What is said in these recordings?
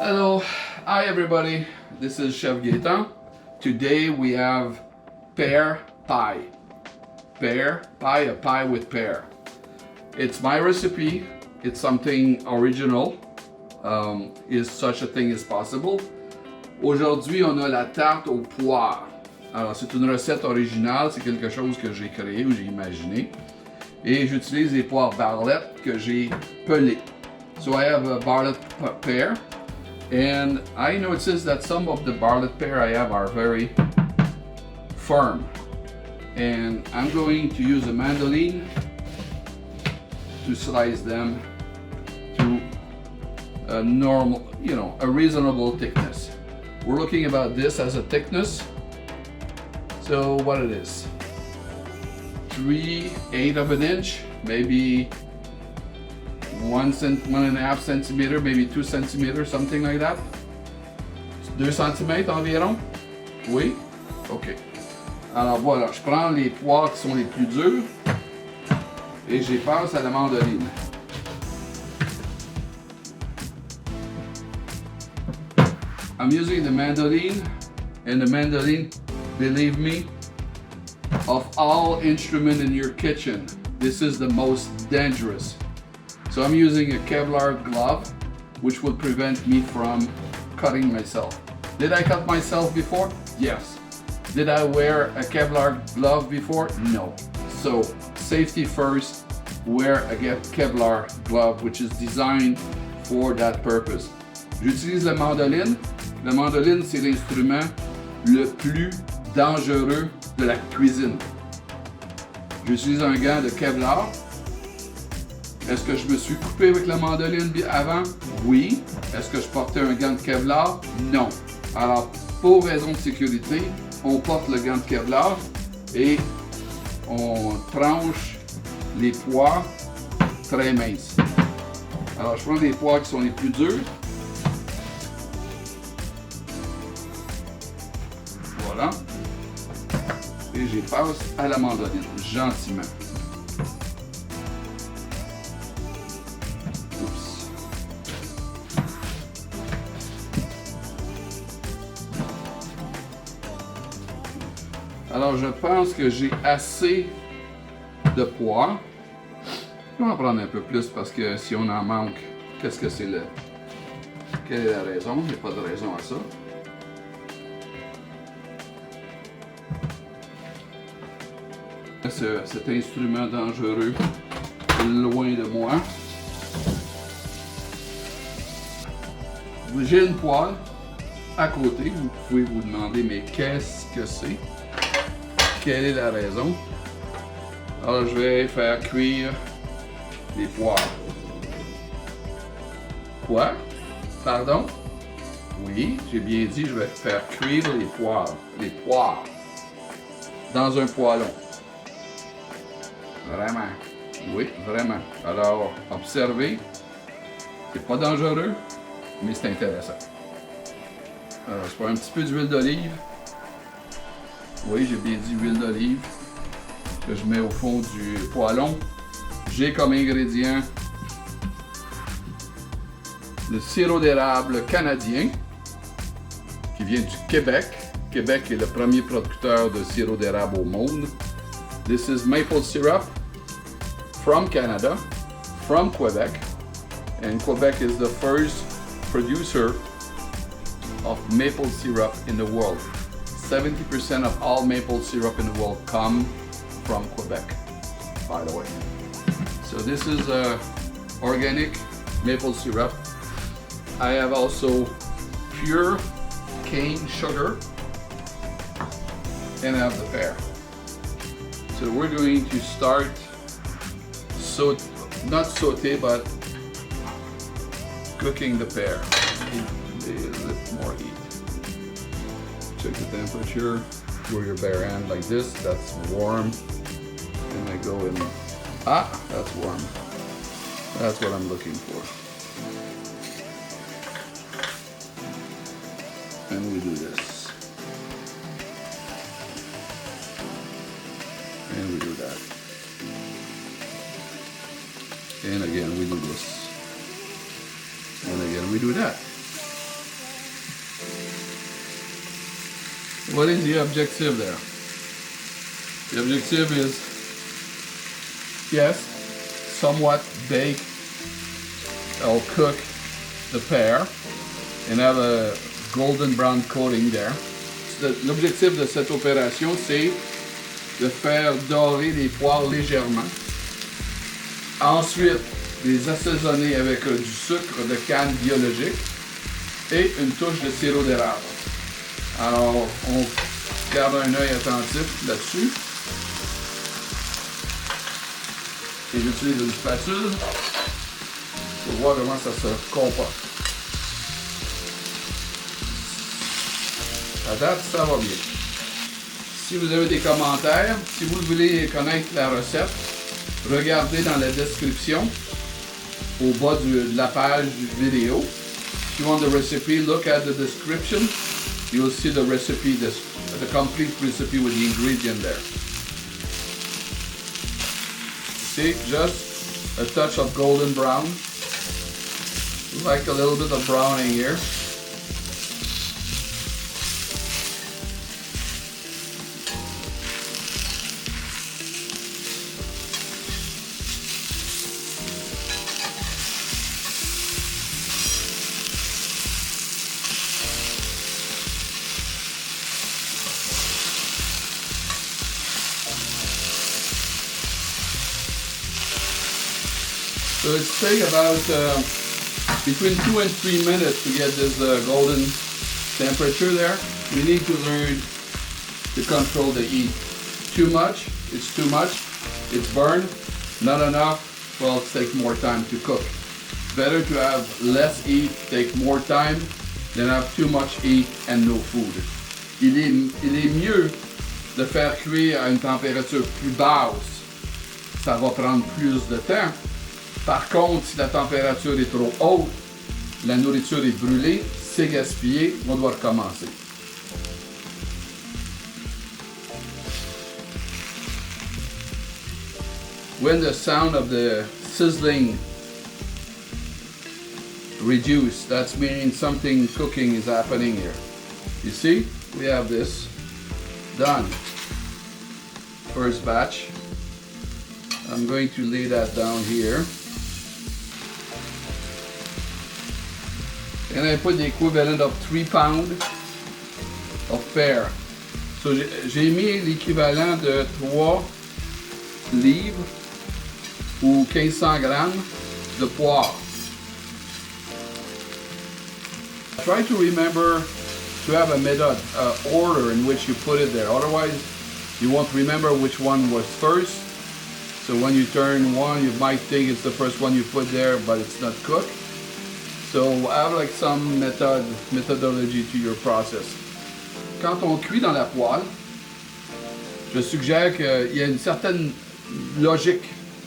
Hello, hi everybody. This is Chef Gaetan. Today we have pear pie. Pear pie, a pie with pear. It's my recipe. It's something original. Is such a thing as possible. Aujourd'hui, on a la tarte aux poires. Alors, c'est une recette originale. C'est quelque chose que j'ai créé ou j'ai imaginé. Et j'utilise les poires Bartlett que j'ai pelées. So I have a Bartlett pear. And I noticed that some of the Bartlett pear I have are very firm. And I'm going to use a mandolin to slice them to a normal, a reasonable thickness. We're looking about this as a thickness. So what it is, 3/8 of an inch, maybe 1.5 centimeter, maybe 2 centimeters, something like that. 2 centimètres environ. Oui? OK. Alors voilà, je prends les poires qui sont les plus dures et je les passe à la mandoline. I'm using the mandolin, and the mandolin, believe me, of all instruments in your kitchen, this is the most dangerous. So I'm using a Kevlar glove, which will prevent me from cutting myself. Did I cut myself before? Yes. Did I wear a Kevlar glove before? No. So safety first, wear a Kevlar glove, which is designed for that purpose. J'utilise la mandoline. La mandoline, c'est l'instrument le plus dangereux de la cuisine. J'utilise un gant de Kevlar. Est-ce que je me suis coupé avec la mandoline avant? Oui. Est-ce que je portais un gant de Kevlar? Non. Alors, pour raison de sécurité, on porte le gant de Kevlar et on tranche les poires très minces. Alors, je prends les poires qui sont les plus dures. Voilà. Et je les passe à la mandoline, gentiment. Alors, je pense que j'ai assez de poires. Je vais en prendre un peu plus parce que si on en manque, qu'est-ce que c'est le... Quelle est la raison? Il n'y a pas de raison à ça. Cet instrument dangereux loin de moi. J'ai une poêle à côté. Vous pouvez vous demander, mais qu'est-ce que c'est? Quelle est la raison? Alors, je vais faire cuire les poires. Quoi? Pardon? Oui, j'ai bien dit, je vais faire cuire les poires. Les poires. Dans un poêlon. Vraiment. Oui, vraiment. Alors, observez. C'est pas dangereux, mais c'est intéressant. Alors, je prends un petit peu d'huile d'olive. Oui, j'ai bien dit huile d'olive que je mets au fond du poêlon. J'ai comme ingrédient le sirop d'érable canadien qui vient du Québec. Québec est le premier producteur de sirop d'érable au monde. This is maple syrup from Canada, from Quebec, and Quebec is the first producer of maple syrup in the world. 70% of all maple syrup in the world come from Quebec, by the way. So this is organic maple syrup. I have also pure cane sugar, and I have the pear. So we're going to start, not saute, but cooking the pear. A little more heat. Check the temperature where your bare hand like this, that's warm. And I go in, that's warm. That's what I'm looking for. And we do this. And we do that. And again, we do this. And we do that? What is the objective there? The objective is, yes, somewhat bake or cook the pear and have a golden brown coating there. L'objectif de cette opération, c'est de faire dorer les poires légèrement. Ensuite, les assaisonner avec du sucre de canne biologique et une touche de sirop d'érable. Alors, on garde un œil attentif là-dessus. Et j'utilise une spatule pour voir comment ça se comporte. À date, ça va bien. Si vous avez des commentaires, si vous voulez connaître la recette, regardez dans la description au bas de la page vidéo. If you want the recipe, look at the description. You'll see the recipe, the complete recipe with the ingredient there. See, just a touch of golden brown. Like a little bit of browning here. So it's take about between 2 and 3 minutes to get this golden temperature there. You need to learn to control the heat. Too much, it's too much. It's burned. Not enough, well, it takes more time to cook. Better to have less heat, take more time, than have too much heat and no food. Il est mieux de faire cuire à une température plus basse. Ça va prendre plus de temps. Par contre, si la température est trop haute, la nourriture est brûlée, c'est gaspillé, on doit recommencer. When the sound of the sizzling reduces, that's meaning something cooking is happening here. You see, we have this done. First batch. I'm going to lay that down here. And I put the equivalent of 3 pounds of pear. So j'ai mis l'équivalent de 3 livres ou 1500 grammes de poire. Try to remember to have a method, order in which you put it there. Otherwise, you won't remember which one was first. So when you turn one, you might think it's the first one you put there, but it's not cooked. So have like some methodology to your process. Quand on cuit dans la poêle, je suggère qu'il y a une certaine logique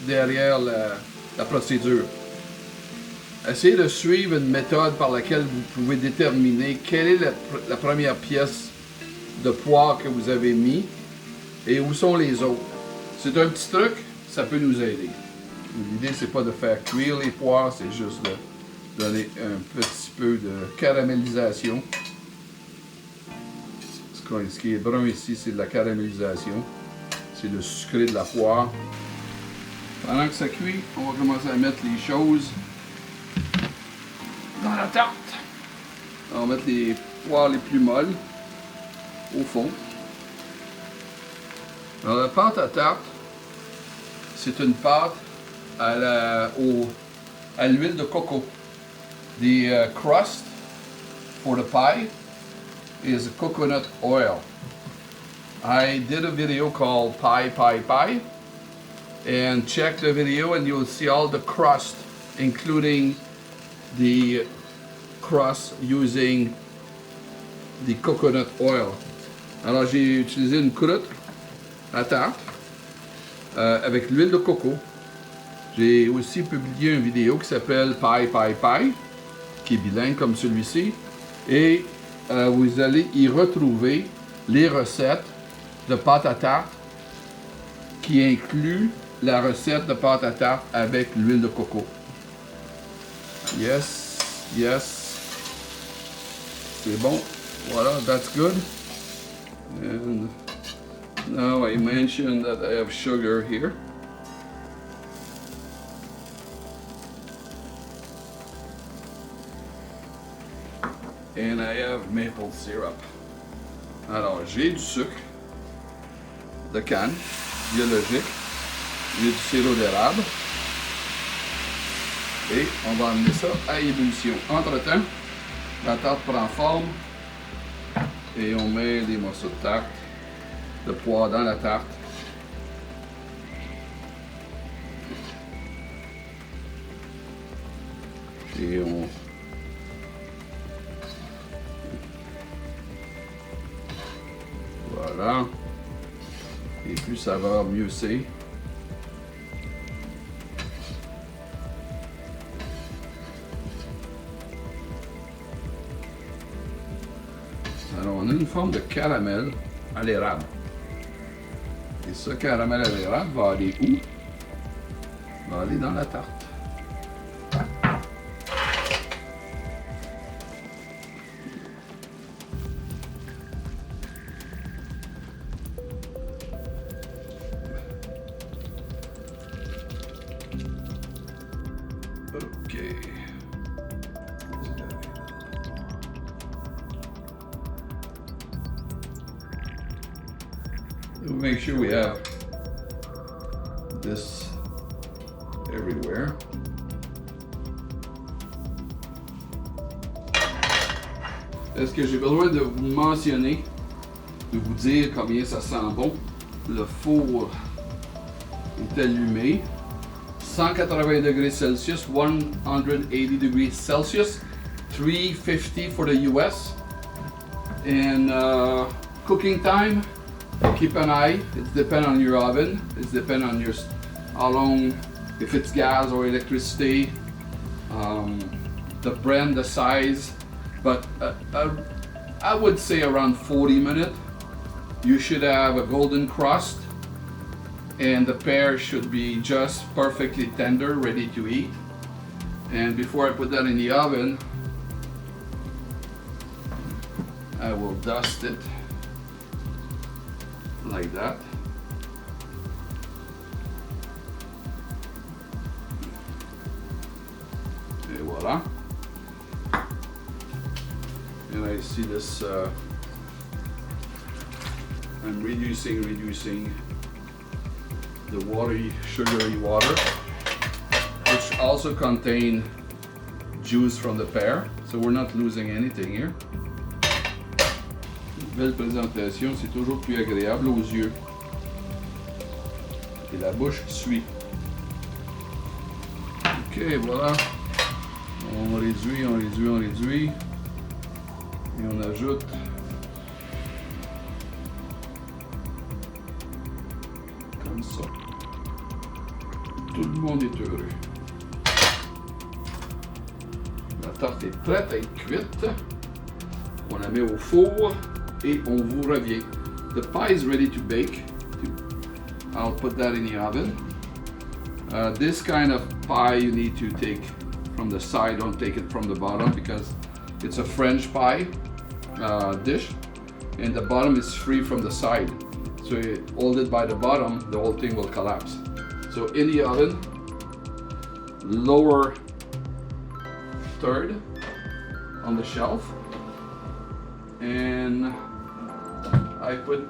derrière la procédure. Essayez de suivre une méthode par laquelle vous pouvez déterminer quelle est la première pièce de poire que vous avez mis et où sont les autres. C'est un petit truc, ça peut nous aider. L'idée, c'est pas de faire cuire les poires, c'est juste de donner un petit peu de caramélisation. Ce qui est brun ici, c'est de la caramélisation. C'est le sucré de la poire. Pendant que ça cuit, on va commencer à mettre les choses dans la tarte. On va mettre les poires les plus molles au fond. Alors la pâte à tarte, c'est une pâte à l'huile de coco. The crust for the pie is coconut oil. I did a video called Pie, and check the video and you'll see all the crust, including the crust using the coconut oil. Alors j'ai utilisé une croûte à tarte avec l'huile de coco. J'ai aussi publié une vidéo qui s'appelle Pie, qui est bilingue comme celui-ci, et vous allez y retrouver les recettes de pâte à tarte qui incluent la recette de pâte à tarte avec l'huile de coco. Yes. Yes. C'est bon. Voilà, that's good. And now I mentioned that I have sugar here. And I have maple syrup. Alors, j'ai du sucre de canne, biologique. J'ai du sirop d'érable. Et on va amener ça à ébullition. Entre-temps, la tarte prend forme. Et on met des morceaux de tarte, de pois dans la tarte. Et on... Voilà. Et plus ça va, mieux c'est. Alors, on a une forme de caramel à l'érable. Et ce caramel à l'érable va aller où? Va aller dans la tarte. OK. We'll make sure we have this everywhere. Est-ce que j'ai besoin de vous mentionner, de vous dire combien ça sent bon? Le four est allumé. 180 degrés Celsius, 180 degrees Celsius, 350 for the US. And cooking time, keep an eye. It depends on your oven. It depends on your how long, if it's gas or electricity, the brand, the size. But I would say around 40 minutes. You should have a golden crust, and the pear should be just perfectly tender, ready to eat. And before I put that in the oven, I will dust it like that. Et voilà. And I see this, I'm reducing the watery, sugary water, which also contain juice from the pear, so we're not losing anything here. Une belle présentation, c'est toujours plus agréable aux yeux. Et la bouche suit. Ok, voilà. On réduit. Et on ajoute comme ça. Tout le monde est heureux. La tarte est prête à être cuite. On la met au four et on vous revient. The pie is ready to bake. I'll put that in the oven. This kind of pie you need to take from the side, don't take it from the bottom because it's a French pie dish and the bottom is free from the side. So you hold it by the bottom, the whole thing will collapse. So in the oven, lower third on the shelf, and I put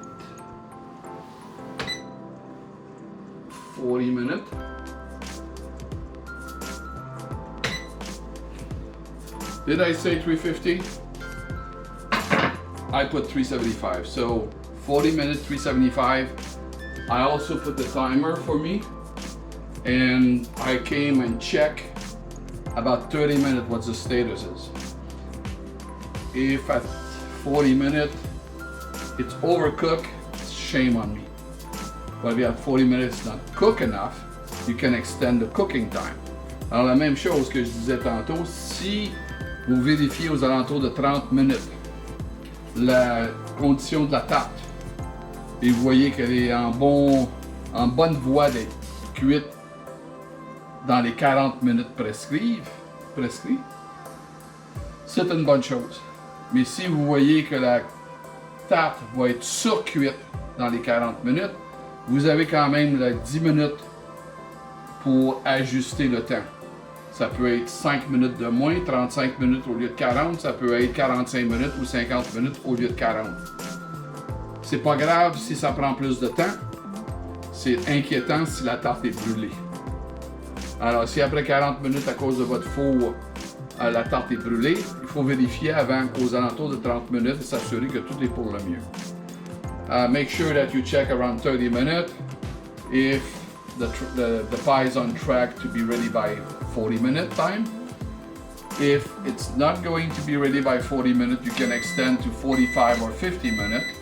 40 minutes. Did I say 350? I put 375. So 40 minutes, 375. I also put the timer for me, and I came and checked about 30 minutes what the status is. If at 40 minutes it's overcooked, shame on me. But if at 40 minutes not cooked enough, you can extend the cooking time. Alors la même chose que je disais tantôt, si vous vérifiez aux alentours de 30 minutes la condition de la tarte et vous voyez qu'elle est en bonne voie d'être cuite dans les 40 minutes prescrits, c'est une bonne chose. Mais si vous voyez que la tarte va être surcuite dans les 40 minutes, vous avez quand même 10 minutes pour ajuster le temps. Ça peut être 5 minutes de moins, 35 minutes au lieu de 40, ça peut être 45 minutes ou 50 minutes au lieu de 40. C'est pas grave si ça prend plus de temps, c'est inquiétant si la tarte est brûlée. Alors si après 40 minutes à cause de votre four, la tarte est brûlée, il faut vérifier avant aux alentours de 30 minutes et s'assurer que tout est pour le mieux. Make sure that you check around 30 minutes if the pie is on track to be ready by 40-minute time. If it's not going to be ready by 40 minutes, you can extend to 45 or 50 minutes.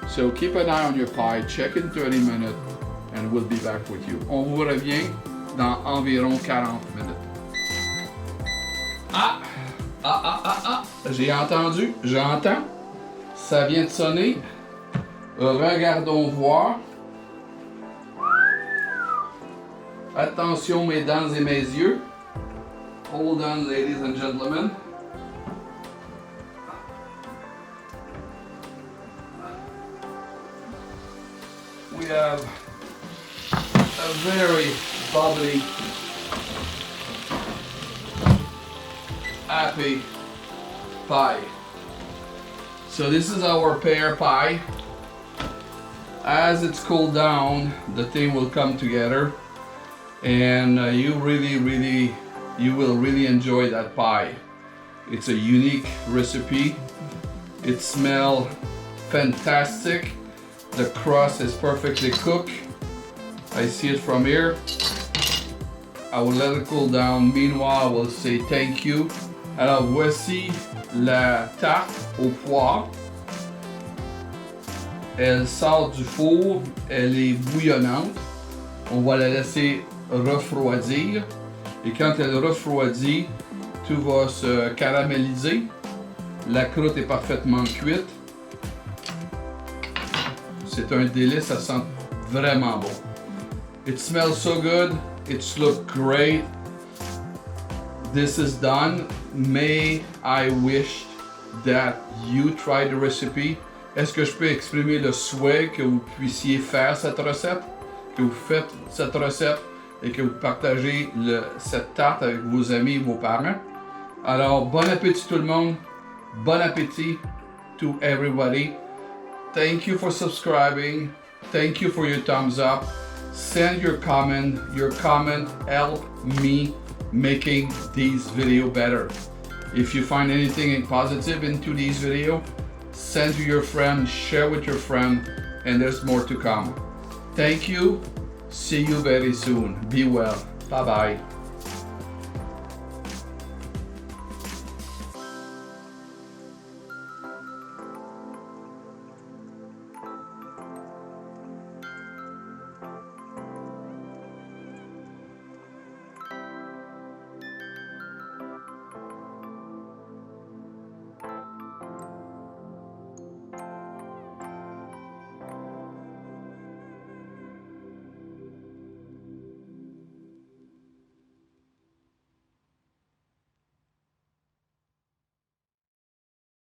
So keep an eye on your pie, check in 30 minutes, and we'll be back with you. On vous revient dans environ 40 minutes. J'ai entendu, j'entends. Ça vient de sonner. Regardons voir. Attention mes dents et mes yeux. Hold on, ladies and gentlemen. We have a very bubbly, happy pie. So this is our pear pie. As it's cooled down, the thing will come together, and you will really enjoy that pie. It's a unique recipe. It smells fantastic. The crust is perfectly cooked. I see it from here. I will let it cool down. Meanwhile, I will say thank you. Alors voici la tarte au pois. Elle sort du four, elle est bouillonnante. On va la laisser refroidir. Et quand elle refroidit, tout va se caraméliser. La croûte est parfaitement cuite. C'est un délice, ça sent vraiment bon. It smells so good, it's look great. This is done. May I wish that you try the recipe. Est-ce que je peux exprimer le souhait que vous puissiez faire cette recette, que vous faites cette recette et que vous partagez cette tarte avec vos amis et vos parents? Alors, bon appétit tout le monde. Bon appétit to everybody. Thank you for subscribing. Thank you for your thumbs up. Send your comment. Your comment help me making these video better. If you find anything positive into these video, send to your friend, share with your friend, and there's more to come. Thank you. See you very soon. Be well. Bye-bye.